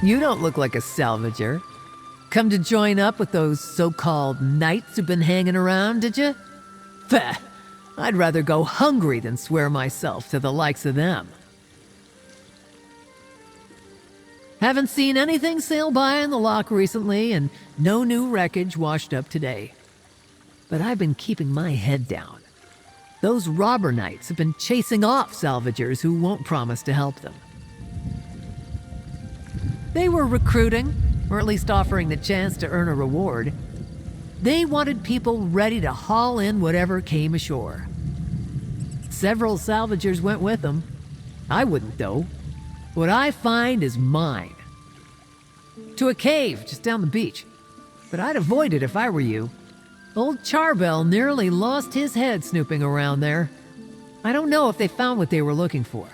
You don't look like a salvager. Come to join up with those so-called knights who've been hanging around, did you? Bah! I'd rather go hungry than swear myself to the likes of them. Haven't seen anything sail by in the lock recently, and no new wreckage washed up today. But I've been keeping my head down. Those robber knights have been chasing off salvagers who won't promise to help them. They were recruiting, or at least offering the chance to earn a reward. They wanted people ready to haul in whatever came ashore. Several salvagers went with them. I wouldn't, though. What I find is mine. To a cave just down the beach. But I'd avoid it if I were you. Old Charbel nearly lost his head snooping around there. I don't know if they found what they were looking for,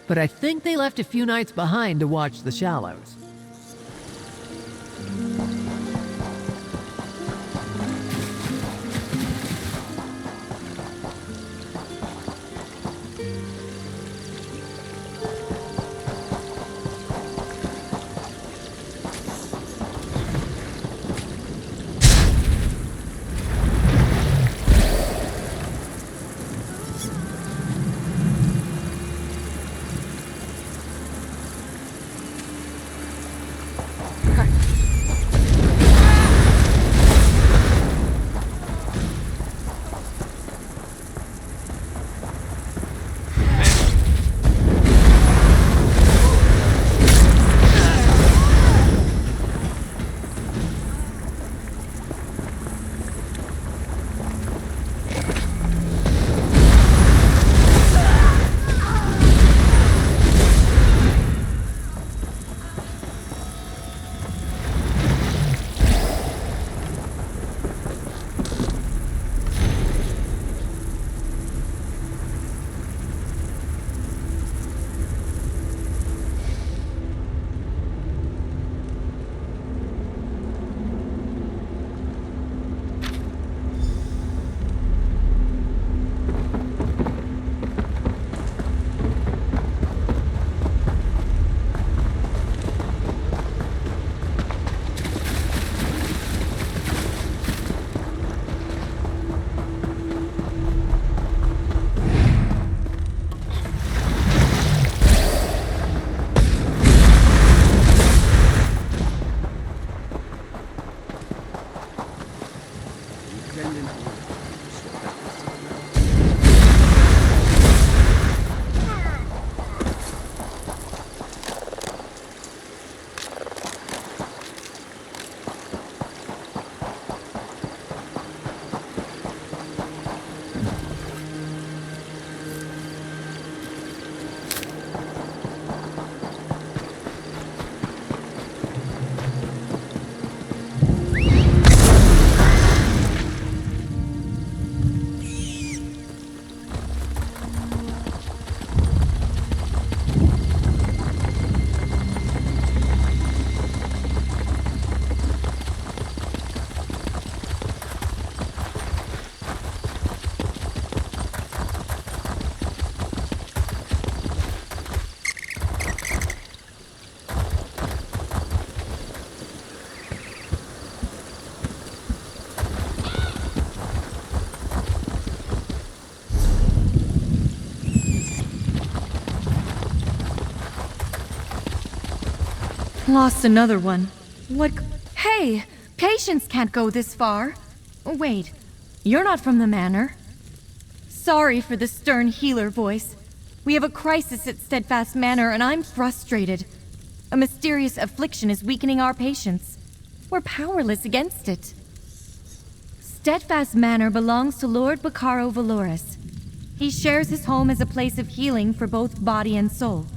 but I think they left a few knights behind to watch the shallows. Lost another one. What? Hey! Patience can't go this far. Wait, you're not from the manor. Sorry for the stern healer voice. We have a crisis at Steadfast Manor and I'm frustrated. A mysterious affliction is weakening our patience. We're powerless against it. Steadfast Manor belongs to Lord Bacaro Valoris. He shares his home as a place of healing for both body and soul.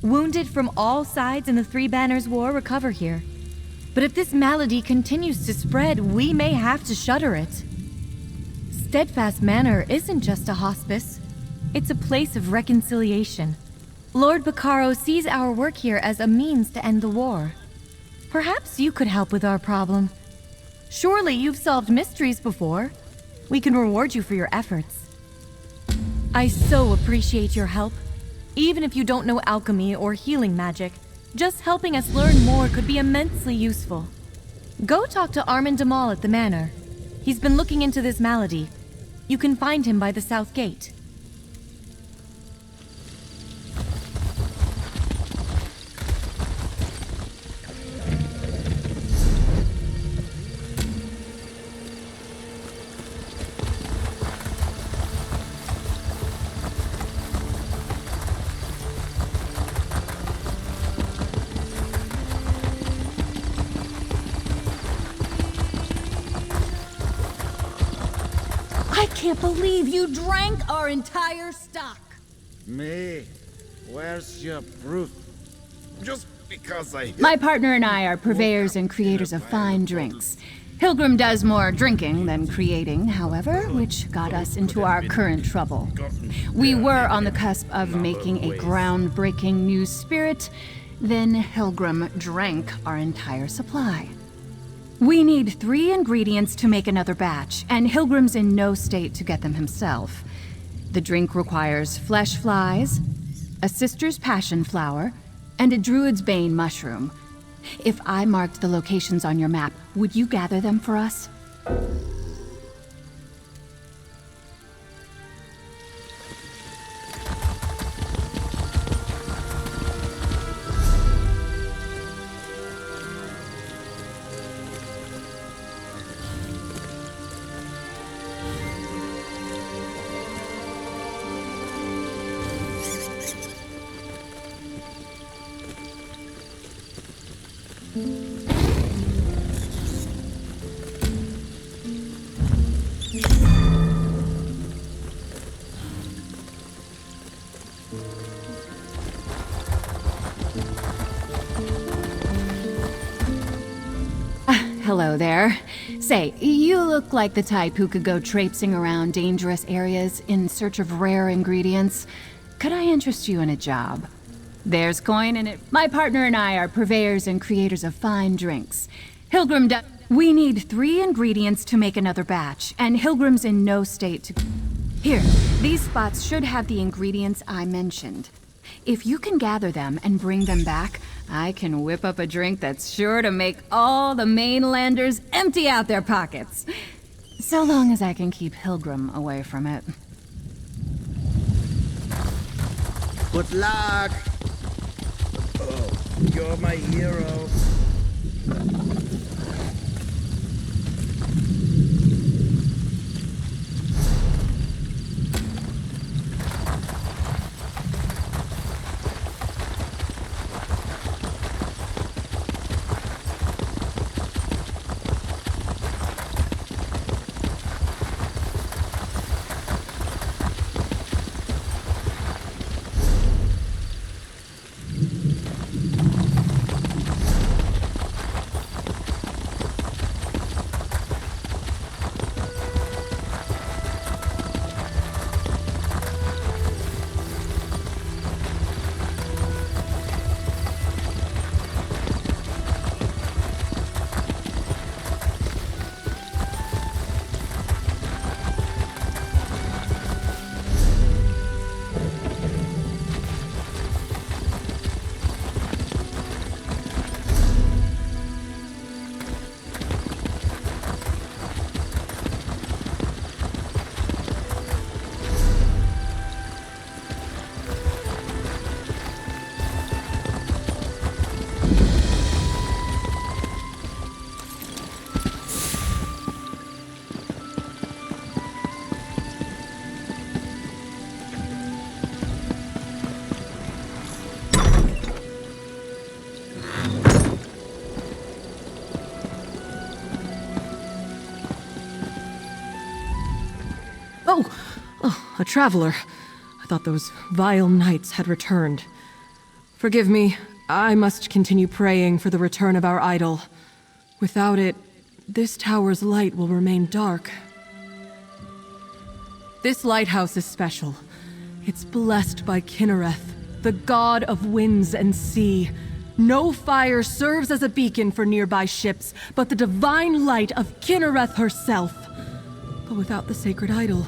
Wounded from all sides in the Three Banners War recover here. But if this malady continues to spread, we may have to shutter it. Steadfast Manor isn't just a hospice. It's a place of reconciliation. Lord Bacaro sees our work here as a means to end the war. Perhaps you could help with our problem. Surely you've solved mysteries before. We can reward you for your efforts. I so appreciate your help. Even if you don't know alchemy or healing magic, Just helping us learn more could be immensely useful. Go talk to Armin Damal at the manor. He's been looking into this malady. You can find him by the south gate. I can't believe you drank our entire stock! Me? Where's your proof? Just because I... My partner and I are purveyors and creators of fine drinks. Pilgrim does more drinking than creating, however, which got us into our current trouble. We were on the cusp of making a groundbreaking new spirit, then Pilgrim drank our entire supply. We need 3 ingredients to make another batch, and Hilgrim's in no state to get them himself. The drink requires flesh flies, a sister's passion flower, and a druid's bane mushroom. If I marked the locations on your map, would you gather them for us? Hello there. Say, you look like the type who could go traipsing around dangerous areas in search of rare ingredients. Could I interest you in a job? There's coin in it. My partner and I are purveyors and creators of fine drinks. We need 3 ingredients to make another batch, and Hilgrim's in no state to... Here, these spots should have the ingredients I mentioned. If you can gather them and bring them back, I can whip up a drink that's sure to make all the mainlanders empty out their pockets. So long as I can keep Hilgrim away from it. Good luck! Oh, you're my hero. A traveler. I thought those vile knights had returned. Forgive me, I must continue praying for the return of our idol. Without it, this tower's light will remain dark. This lighthouse is special. It's blessed by Kynareth, the god of winds and sea. No fire serves as a beacon for nearby ships, but the divine light of Kynareth herself. But without the sacred idol,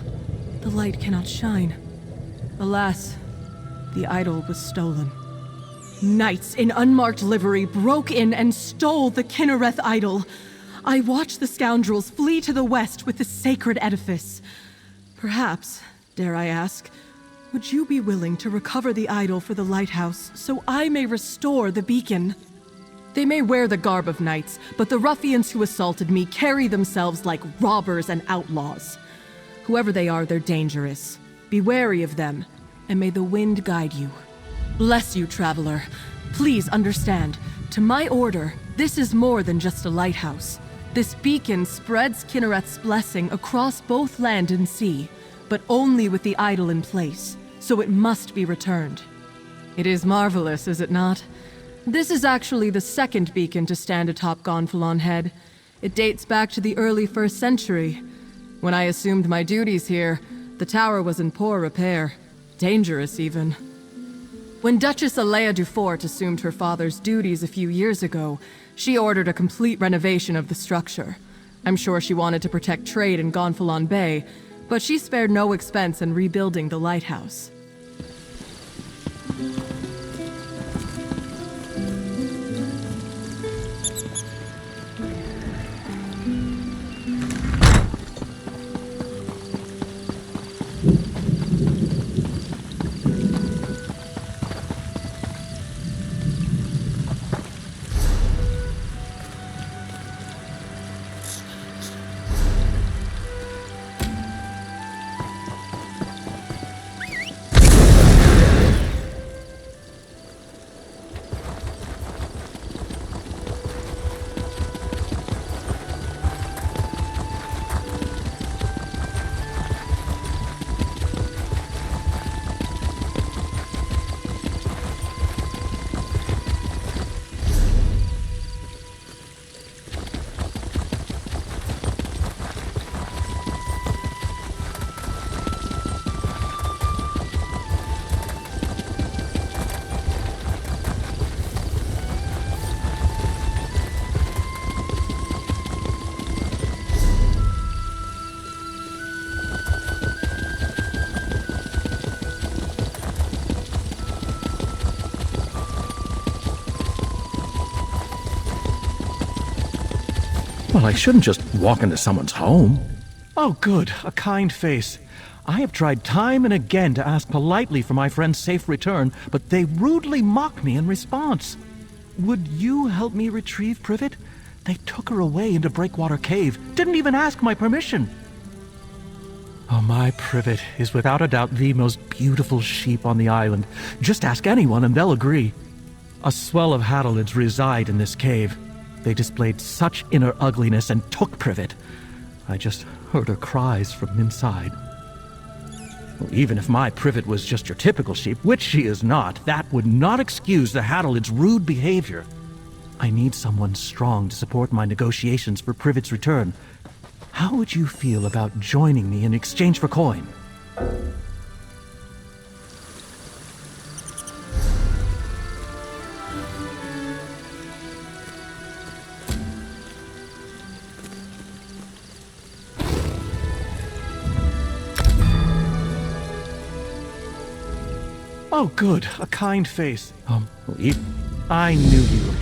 the light cannot shine. Alas, the idol was stolen. Knights in unmarked livery broke in and stole the Kinnereth idol. I watched the scoundrels flee to the west with the sacred edifice. Perhaps, dare I ask, would you be willing to recover the idol for the lighthouse so I may restore the beacon? They may wear the garb of knights, but the ruffians who assaulted me carry themselves like robbers and outlaws. Whoever they are, they're dangerous. Be wary of them, and may the wind guide you. Bless you, traveler. Please understand, to my order, this is more than just a lighthouse. This beacon spreads Kinnereth's blessing across both land and sea, but only with the idol in place, so it must be returned. It is marvelous, is it not? This is actually the second beacon to stand atop Gonfalon Head. It dates back to the early 1st century. When I assumed my duties here, the tower was in poor repair. Dangerous, even. When Duchess Alea Dufort assumed her father's duties a few years ago, she ordered a complete renovation of the structure. I'm sure she wanted to protect trade in Gonfalon Bay, but she spared no expense in rebuilding the lighthouse. Well, I shouldn't just walk into someone's home. Oh, good. A kind face. I have tried time and again to ask politely for my friend's safe return, but they rudely mock me in response. Would you help me retrieve Privet? They took her away into Breakwater Cave. Didn't even ask my permission. Oh, my Privet is without a doubt the most beautiful sheep on the island. Just ask anyone and they'll agree. A swell of Hadalids reside in this cave. They displayed such inner ugliness and took Privet. I just heard her cries from inside. Well, even if my Privet was just your typical sheep, which she is not, that would not excuse the Hadalids' rude behavior. I need someone strong to support my negotiations for Privet's return. How would you feel about joining me in exchange for coin? Oh, good. A kind face. I knew you would.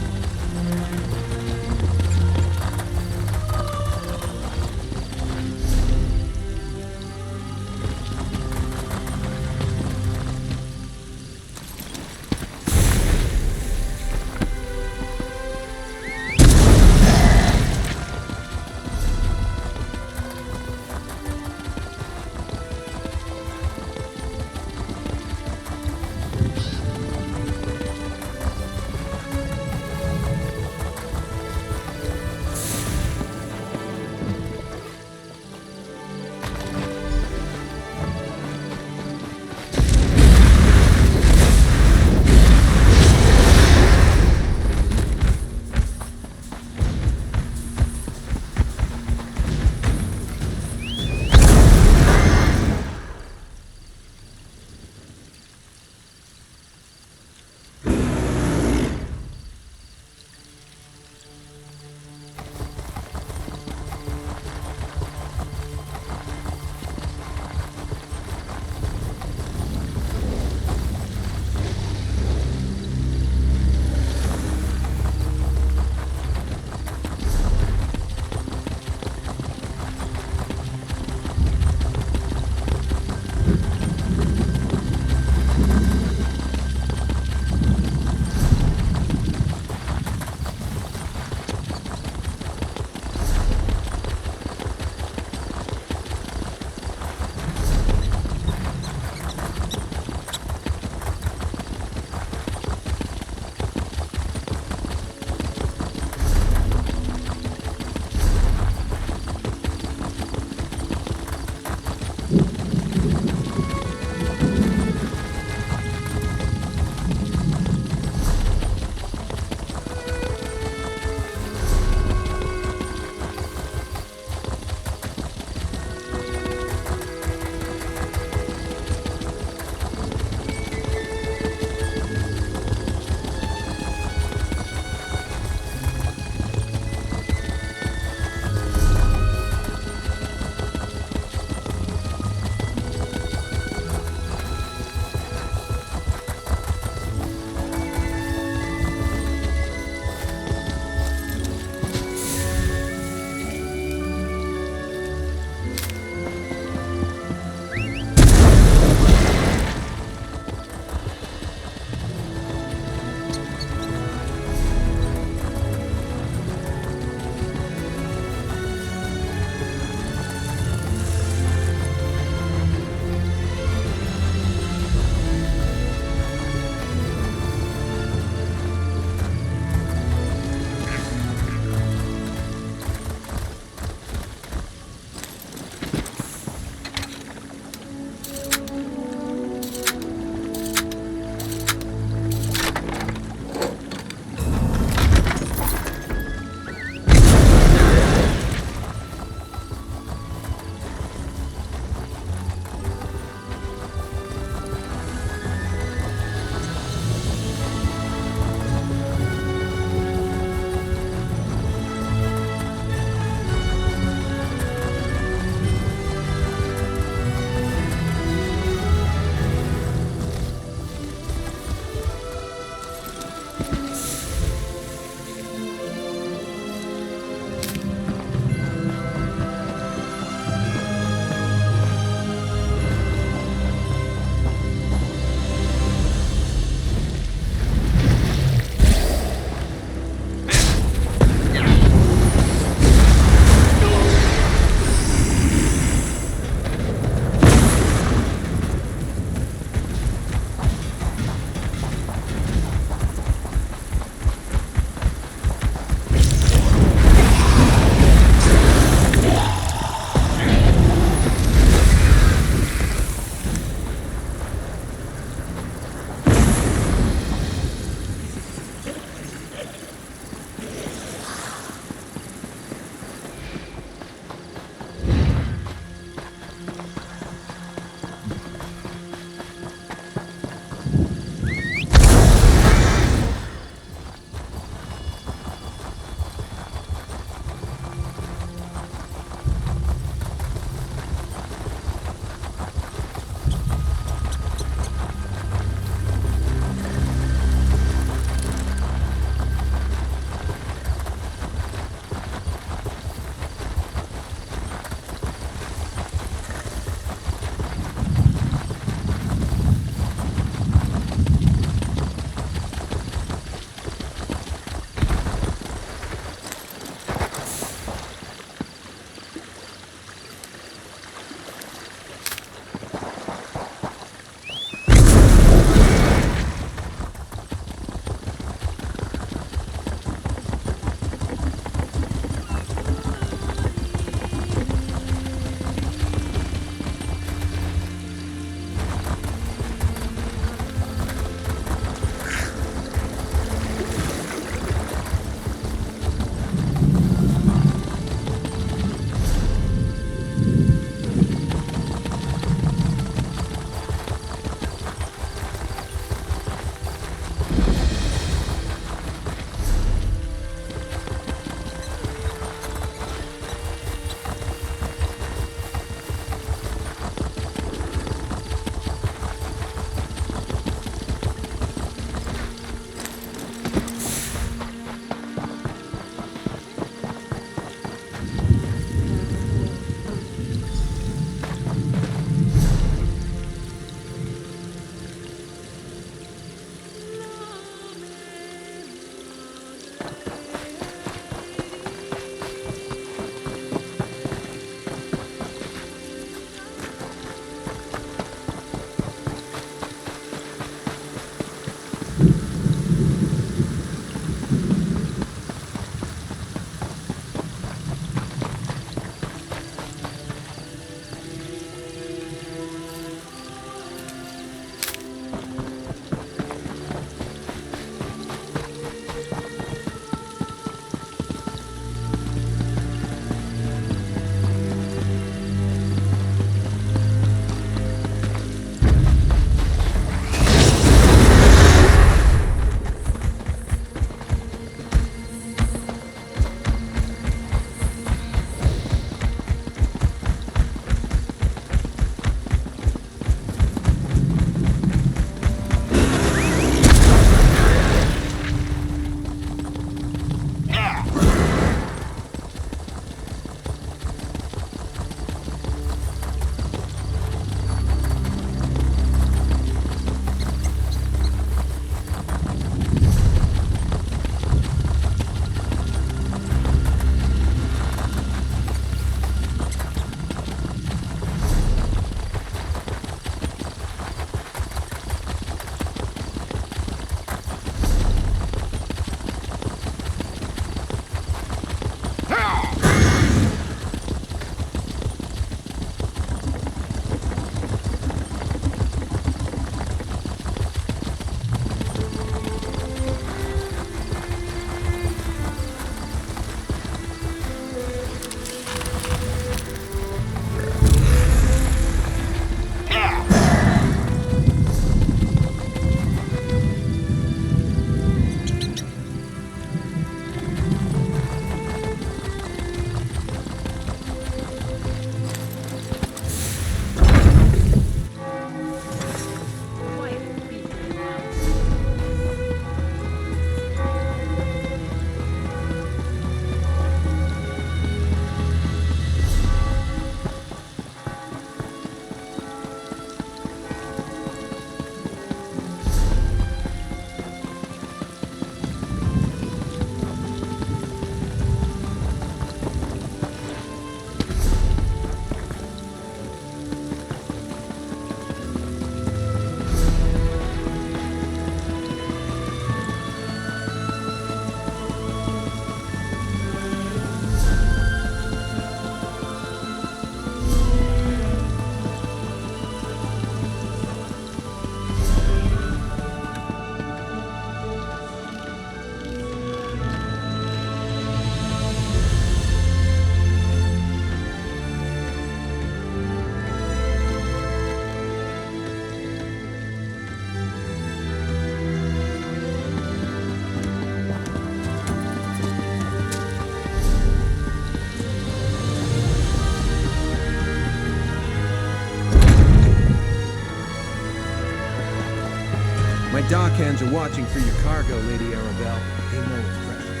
dockhands are watching for your cargo, Lady Arabelle. They know it's precious.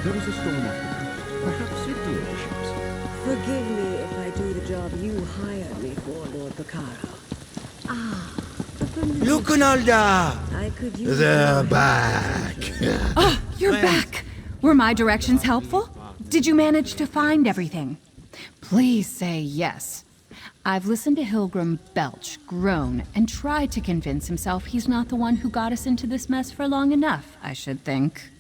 There was a storm off the coast. Perhaps it delayed the ships. Forgive me if I do the job you hired me for, Lord Bacaro. The familiar- Lucanalda! I could use They're your back. Oh, you're back! Were my directions helpful? Did you manage to find everything? Please say yes. I've listened to Hilgrim belch, groan, and try to convince himself he's not the one who got us into this mess for long enough, I should think.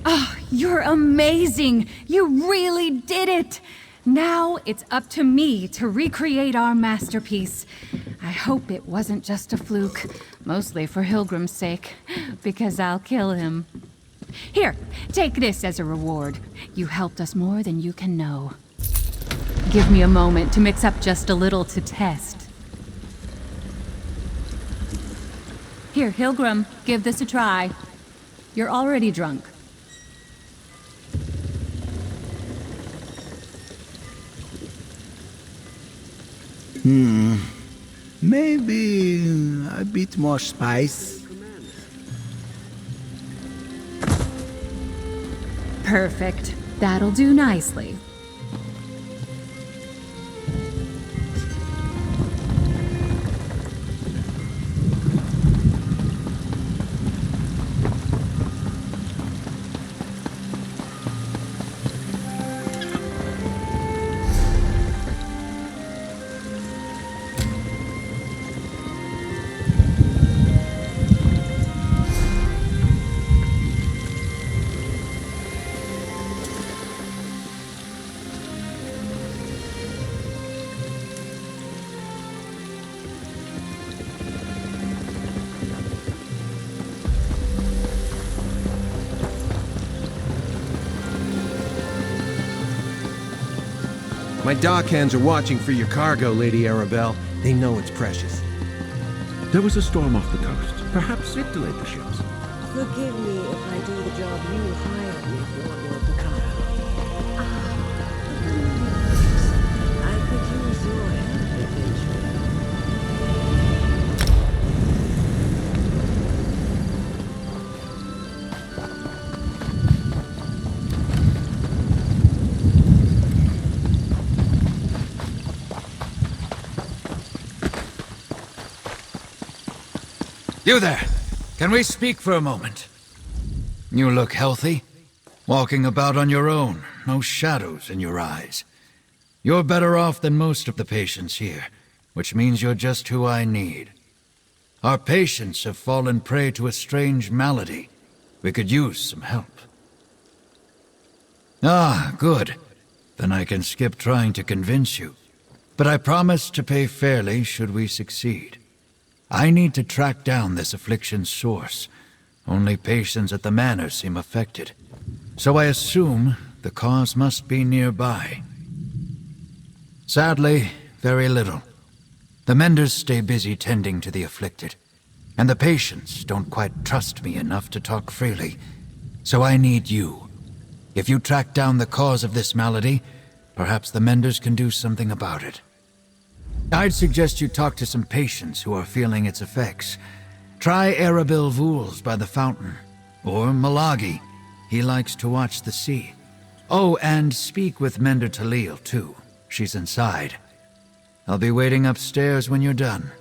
Oh, you're amazing! You really did it! Now it's up to me to recreate our masterpiece. I hope it wasn't just a fluke, mostly for Hilgrim's sake, because I'll kill him. Here, take this as a reward. You helped us more than you can know. Give me a moment to mix up just a little to test. Here, Hilgrim, give this a try. You're already drunk. Maybe a bit more spice. Perfect. That'll do nicely. My dockhands are watching for your cargo, Lady Arabelle. They know it's precious. There was a storm off the coast. Perhaps it delayed the ships. Forgive me if I do the job you hired me for, Lord Bacaro. The familiar. I could use your help eventually. You there! Can we speak for a moment? You look healthy. Walking about on your own, no shadows in your eyes. You're better off than most of the patients here, which means you're just who I need. Our patients have fallen prey to a strange malady. We could use some help. Ah, good. Then I can skip trying to convince you. But I promise to pay fairly should we succeed. I need to track down this affliction's source. Only patients at the manor seem affected. So I assume the cause must be nearby. Sadly, very little. The menders stay busy tending to the afflicted, and the patients don't quite trust me enough to talk freely. So I need you. If you track down the cause of this malady, perhaps the menders can do something about it. I'd suggest you talk to some patients who are feeling its effects. Try Arabil Vools by the fountain, or Malagi. He likes to watch the sea. Oh, and speak with Mender Talil, too. She's inside. I'll be waiting upstairs when you're done.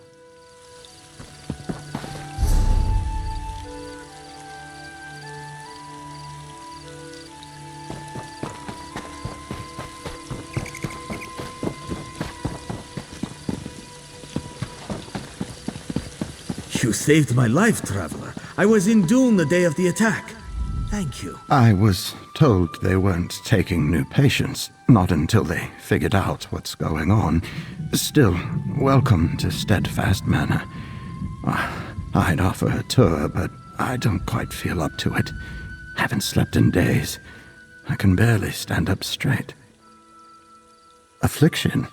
You saved my life, Traveler. I was in Dune the day of the attack. Thank you. I was told they weren't taking new patients, not until they figured out what's going on. Still, welcome to Steadfast Manor. I'd offer a tour, but I don't quite feel up to it. Haven't slept in days. I can barely stand up straight. Affliction?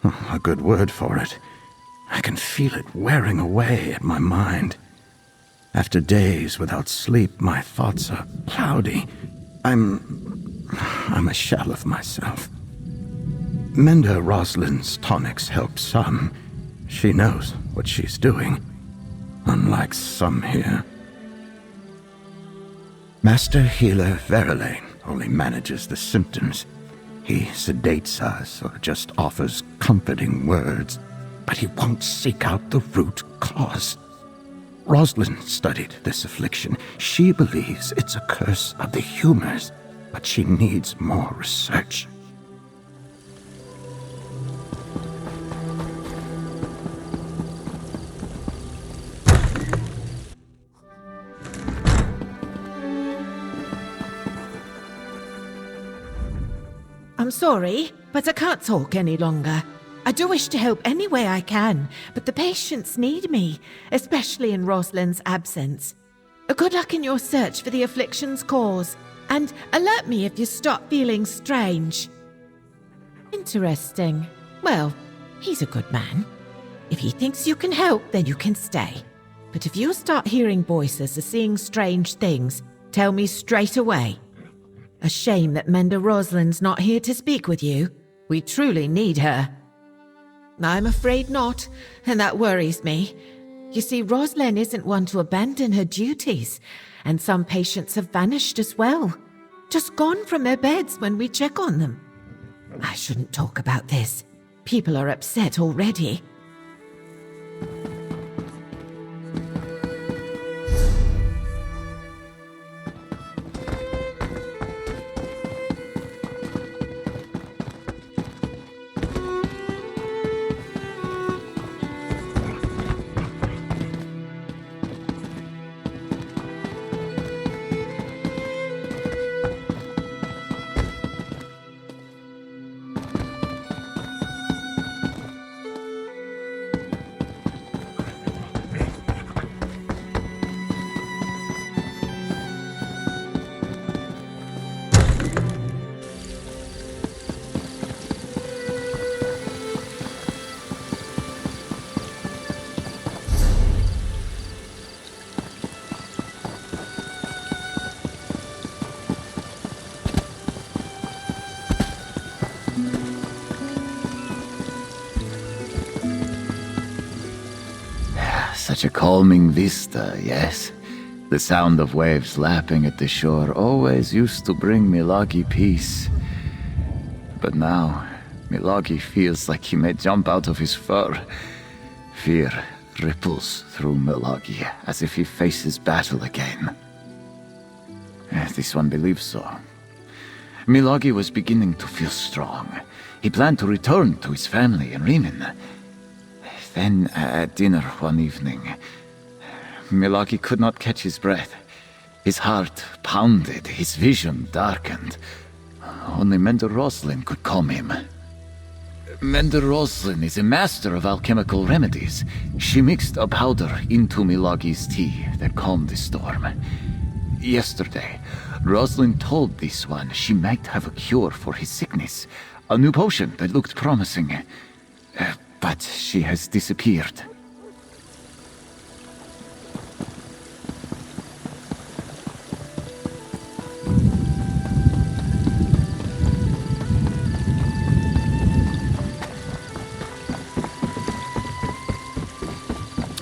A good word for it. I can feel it wearing away at my mind. After days without sleep, my thoughts are cloudy. I'm a shell of myself. Mender Roslyn's tonics help some. She knows what she's doing. unlike some here. Master Healer Verlaine only manages the symptoms. He sedates us or just offers comforting words, but he won't seek out the root cause. Rosalind studied this affliction. She believes it's a curse of the humors, but she needs more research. I'm sorry, but I can't talk any longer. I do wish to help any way I can, but the patients need me, especially in Rosalind's absence. Good luck in your search for the affliction's cause, and alert me if you start feeling strange. Interesting. Well, he's a good man. If he thinks you can help, then you can stay. But if you start hearing voices or seeing strange things, tell me straight away. A shame that Mender Rosalind's not here to speak with you. We truly need her. I'm afraid not, and that worries me. You see, Rosalind isn't one to abandon her duties, and some patients have vanished as well. Just gone from their beds when we check on them. I shouldn't talk about this. People are upset already. Such a calming vista, yes? The sound of waves lapping at the shore always used to bring Milagi peace. But now, Milagi feels like he may jump out of his fur. Fear ripples through Milagi as if he faces battle again. This one believes so. Milagi was beginning to feel strong. He planned to return to his family in Riemann. Then, at dinner one evening, Milagi could not catch his breath. His heart pounded, his vision darkened. Only Mender Roslin could calm him. Mender Roslin is a master of alchemical remedies. She mixed a powder into Milagi's tea that calmed the storm. Yesterday, Roslin told this one she might have a cure for his sickness, a new potion that looked promising. But she has disappeared.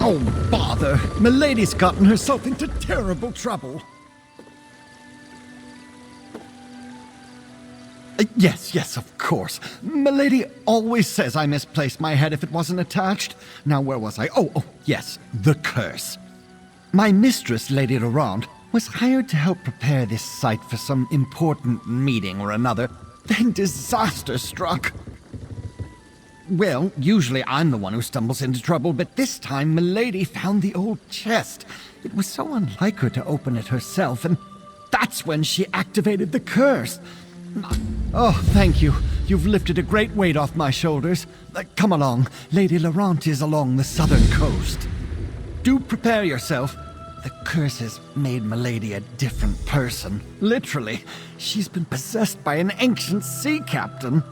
Oh, bother! Milady's gotten herself into terrible trouble. Yes, of course. Milady always says I misplaced my head if it wasn't attached. Now, where was I? Oh, yes, the curse. My mistress, Lady Laurent, was hired to help prepare this site for some important meeting or another. Then disaster struck. Well, usually I'm the one who stumbles into trouble, but this time Milady found the old chest. It was so unlike her to open it herself, and that's when she activated the curse. Oh, thank you. You've lifted a great weight off my shoulders. Come along. Lady Laurent is along the southern coast. Do prepare yourself. The curse has made Milady a different person. Literally. She's been possessed by an ancient sea captain.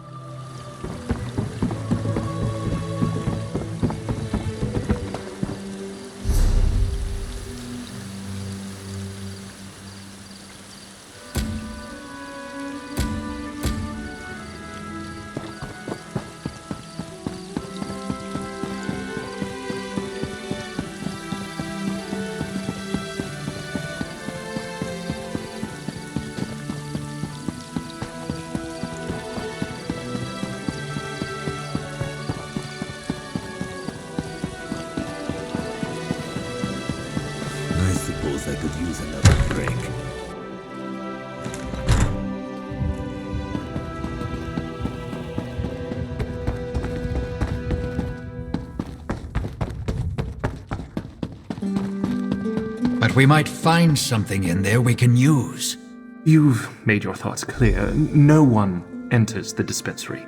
But we might find something in there we can use. You've made your thoughts clear. No one enters the dispensary.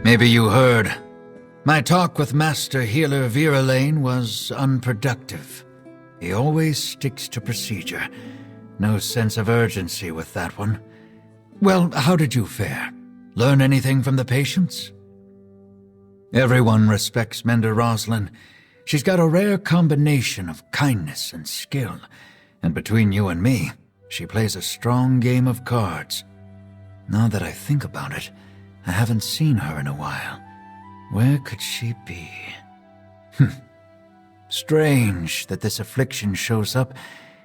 Maybe you heard. My talk with Master Healer Viralane was unproductive. He always sticks to procedure. No sense of urgency with that one. Well, how did you fare? Learn anything from the patients? Everyone respects Mender Roslin. She's got a rare combination of kindness and skill. And between you and me, she plays a strong game of cards. Now that I think about it, I haven't seen her in a while. Where could she be? Strange that this affliction shows up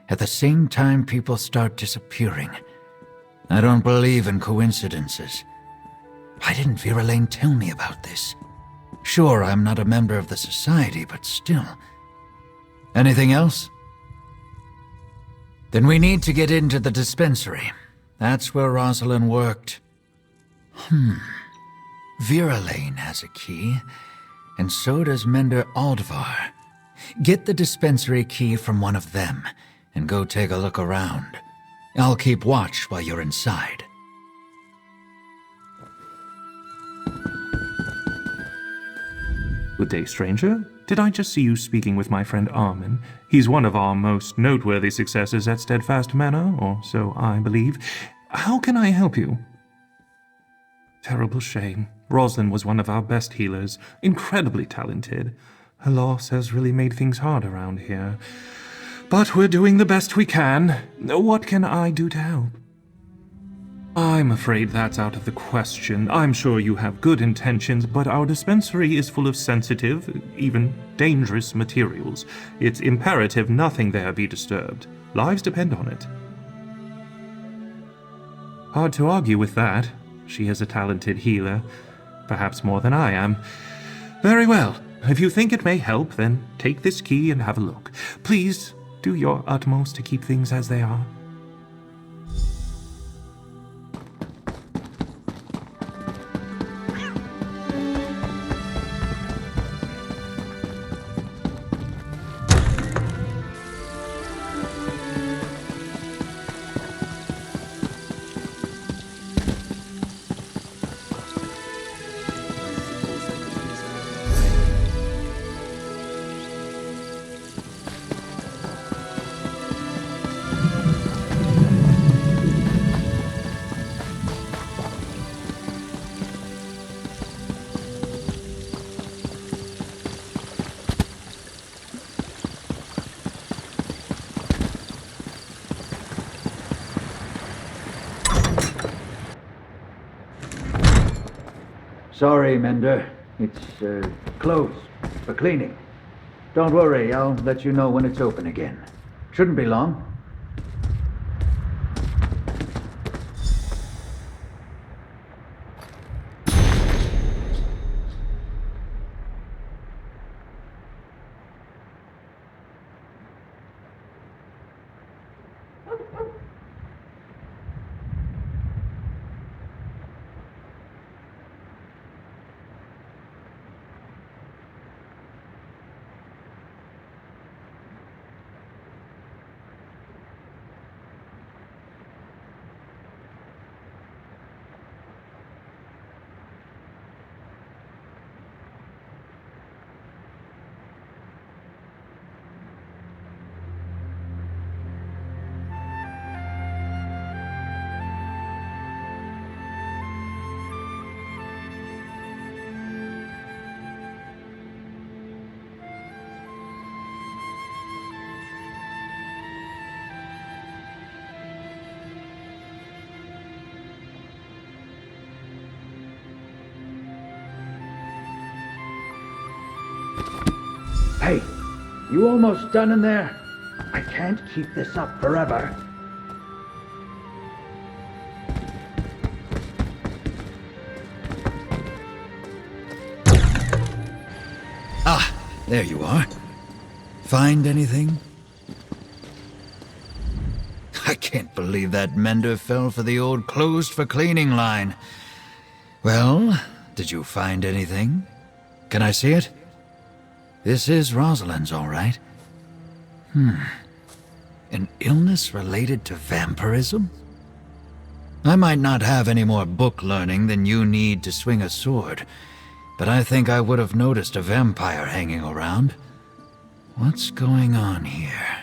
at the same time people start disappearing. I don't believe in coincidences. Why didn't Viralane tell me about this? Sure, I'm not a member of the society, but still. Anything else? Then we need to get into the dispensary. That's where Rosalind worked. Viralane has a key, and so does Mender Aldvar. Get the dispensary key from one of them, and go take a look around. I'll keep watch while you're inside. Good day, stranger. Did I just see you speaking with my friend Armin? He's one of our most noteworthy successes at Steadfast Manor, or so I believe. How can I help you? Terrible shame. Roslyn was one of our best healers, incredibly talented. Her loss has really made things hard around here. But we're doing the best we can. What can I do to help? I'm afraid that's out of the question. I'm sure you have good intentions, but our dispensary is full of sensitive, even dangerous materials. It's imperative nothing there be disturbed. Lives depend on it. Hard to argue with that. She is a talented healer, perhaps more than I am. Very well. If you think it may help, then take this key and have a look. Please do your utmost to keep things as they are. Sorry, Mender. It's, closed for cleaning. Don't worry, I'll let you know when it's open again. Shouldn't be long. Hey, you almost done in there? I can't keep this up forever. Ah, there you are. Find anything? I can't believe that Mender fell for the old closed for cleaning line. Well, did you find anything? Can I see it? This is Rosalind's, all right. An illness related to vampirism? I might not have any more book learning than you need to swing a sword, but I think I would have noticed a vampire hanging around. What's going on here?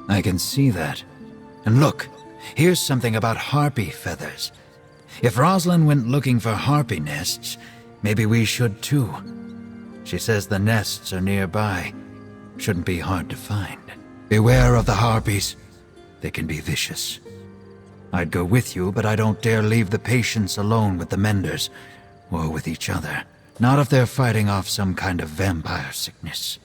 I can see that. And look, here's something about harpy feathers. If Rosalind went looking for harpy nests, maybe we should too. She says the nests are nearby. Shouldn't be hard to find. Beware of the harpies. They can be vicious. I'd go with you, but I don't dare leave the patients alone with the menders, or with each other. Not if they're fighting off some kind of vampire sickness.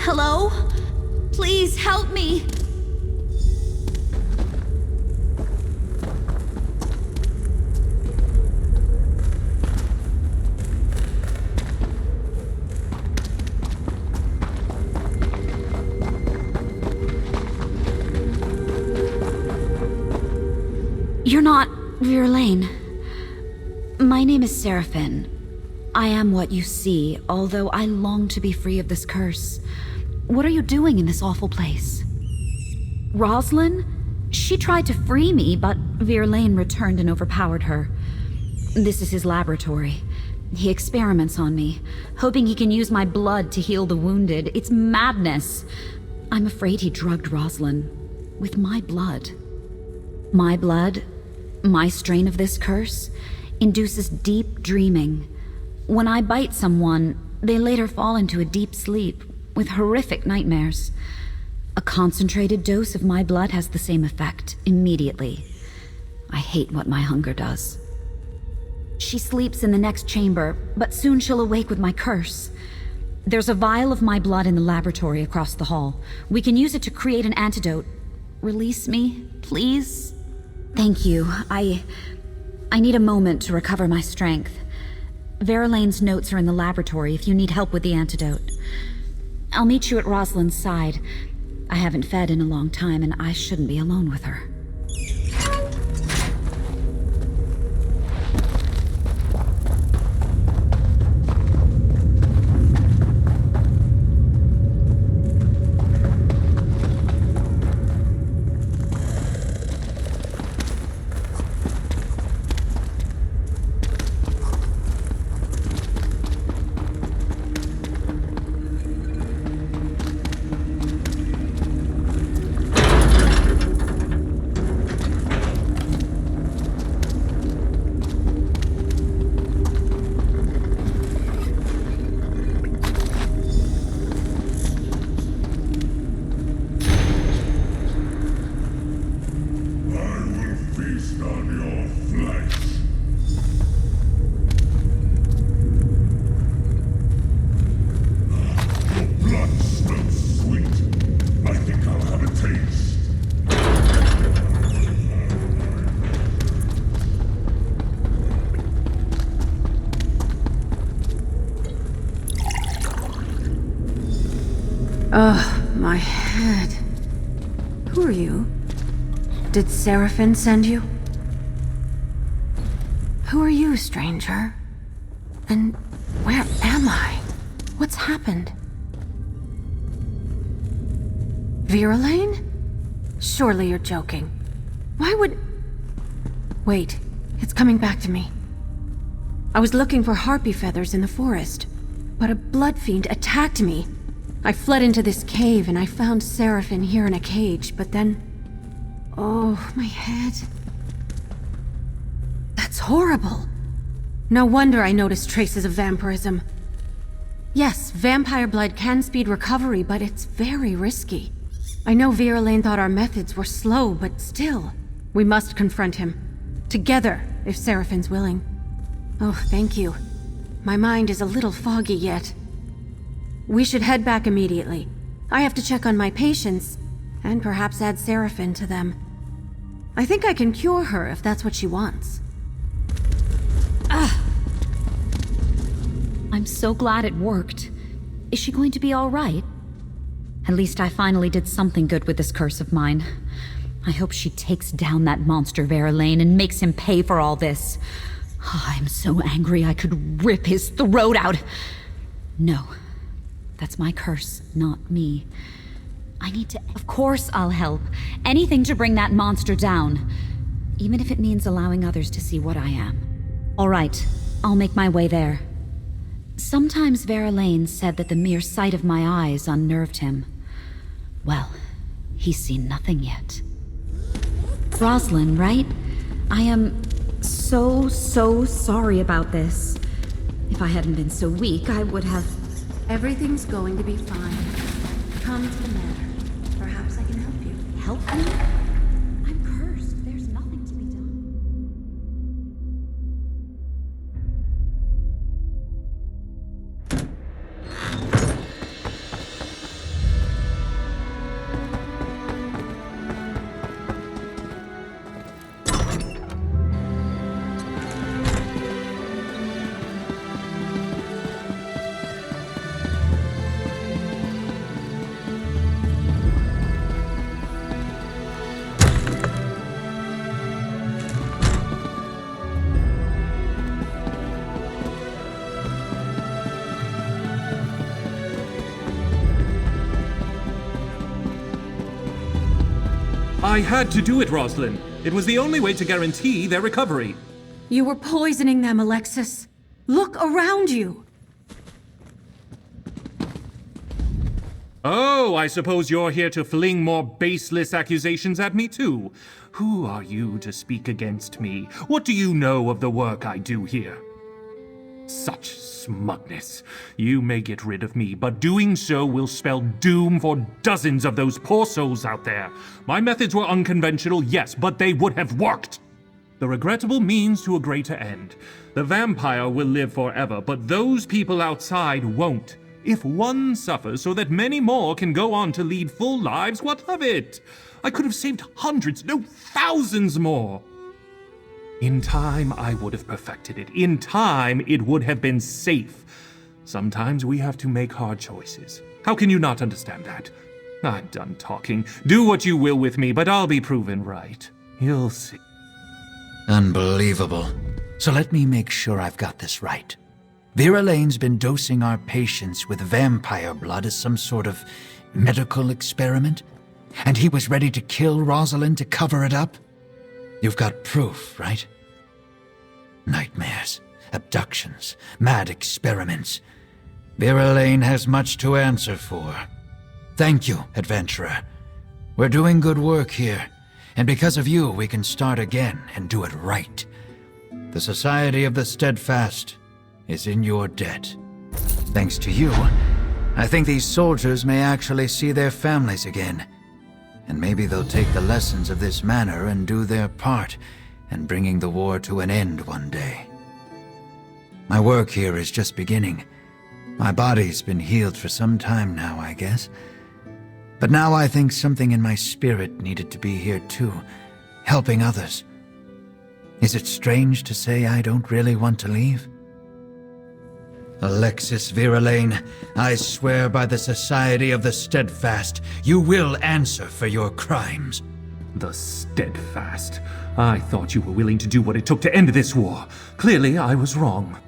Hello? Please help me! You're not Verlaine. My name is Seraphine. I am what you see, although I long to be free of this curse. What are you doing in this awful place? Rosalind? She tried to free me, but Verlaine returned and overpowered her. This is his laboratory. He experiments on me, hoping he can use my blood to heal the wounded. It's madness. I'm afraid he drugged Rosalind with my blood. My blood, my strain of this curse, induces deep dreaming. When I bite someone, they later fall into a deep sleep with horrific nightmares. A concentrated dose of my blood has the same effect immediately. I hate what my hunger does. She sleeps in the next chamber, but soon she'll awake with my curse. There's a vial of my blood in the laboratory across the hall. We can use it to create an antidote. Release me, please? Thank you. I need a moment to recover my strength. Verlaine's notes are in the laboratory if you need help with the antidote. I'll meet you at Rosalind's side. I haven't fed in a long time, and I shouldn't be alone with her. Ugh, my head. Who are you? Did Seraphine send you? Who are you, stranger? And where am I? What's happened? Verlaine? Surely you're joking. Why would... Wait, it's coming back to me. I was looking for harpy feathers in the forest, but a blood fiend attacked me. I fled into this cave and I found Seraphine here in a cage, but then... Oh, my head. That's horrible. No wonder I noticed traces of vampirism. Yes, vampire blood can speed recovery, but it's very risky. I know Verlaine thought our methods were slow, but still. We must confront him. Together, if Seraphine's willing. Oh, thank you. My mind is a little foggy yet. We should head back immediately. I have to check on my patients, and perhaps add Seraphine to them. I think I can cure her if that's what she wants. I'm so glad it worked. Is she going to be all right? At least I finally did something good with this curse of mine. I hope she takes down that monster Verlaine and makes him pay for all this. I'm so angry I could rip his throat out. No. That's my curse, not me. I need to... Of course I'll help. Anything to bring that monster down. Even if it means allowing others to see what I am. All right, I'll make my way there. Sometimes Verlaine said that the mere sight of my eyes unnerved him. Well, he's seen nothing yet. Rosalind, right? I am so sorry about this. If I hadn't been so weak, I would have... Everything's going to be fine. Come to the manor. Perhaps I can help you. Help me? I'm cursed. There's nothing to be done. I had to do it, Rosalind. It was the only way to guarantee their recovery. You were poisoning them, Alexis. Look around you. Oh, I suppose you're here to fling more baseless accusations at me, too. Who are you to speak against me? What do you know of the work I do here? Such smugness. You may get rid of me, but doing so will spell doom for dozens of those poor souls out there. My methods were unconventional, yes, but they would have worked. The regrettable means to a greater end. The vampire will live forever, but those people outside won't. If one suffers so that many more can go on to lead full lives, what of it? I could have saved hundreds, no, thousands more. In time, I would have perfected it. In time, it would have been safe. Sometimes we have to make hard choices. How can you not understand that? I'm done talking. Do what you will with me, but I'll be proven right. You'll see. Unbelievable. So let me make sure I've got this right. Vera Lane's been dosing our patients with vampire blood as some sort of medical experiment? And he was ready to kill Rosalind to cover it up? You've got proof, right? Nightmares, abductions, mad experiments. Vera Lane has much to answer for. Thank you, adventurer. We're doing good work here, and because of you, we can start again and do it right. The Society of the Steadfast is in your debt. Thanks to you, I think these soldiers may actually see their families again. And maybe they'll take the lessons of this manor and do their part in bringing the war to an end one day. My work here is just beginning. My body's been healed for some time now, I guess. But now I think something in my spirit needed to be here too, helping others. Is it strange to say I don't really want to leave? Alexis Vera Lane, I swear by the Society of the Steadfast, you will answer for your crimes. The Steadfast. I thought you were willing to do what it took to end this war. Clearly, I was wrong.